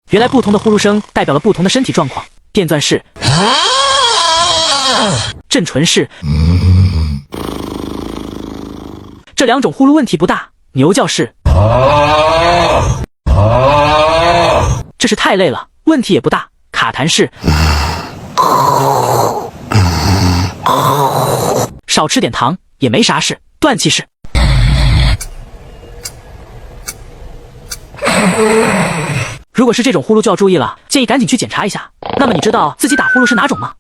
原来不同的呼噜声代表了不同的身体状况。电钻式、震唇式，这两种呼噜问题不大。牛叫式，这是太累了，问题也不大。卡痰式，少吃点糖也没啥事。断气式，如果是这种呼噜就要注意了，建议赶紧去检查一下。那么你知道自己打呼噜是哪种吗？